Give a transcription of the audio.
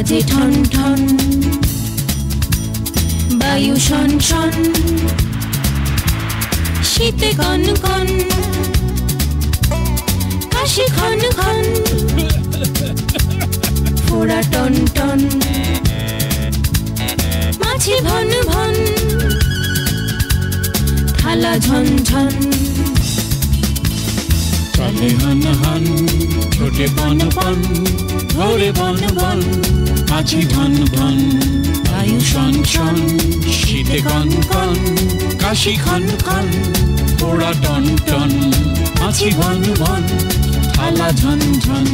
বাজে ঠন ঠন, বায়ু শন শন, শীতে কন কন, কাশি খন খন, ফোড়া টন টন, মাছি ভন ভন, থালা ঝন ঝন। চলে হন হন, ছোটে বন বন, ঘোরে বন বন, মাছি ভন ভন, বায়ু শন শন, শীতে কন কন, কাশি খন খন, পোড়া টন টন, মাছি ভন ভন, থালা ঝন ঝন।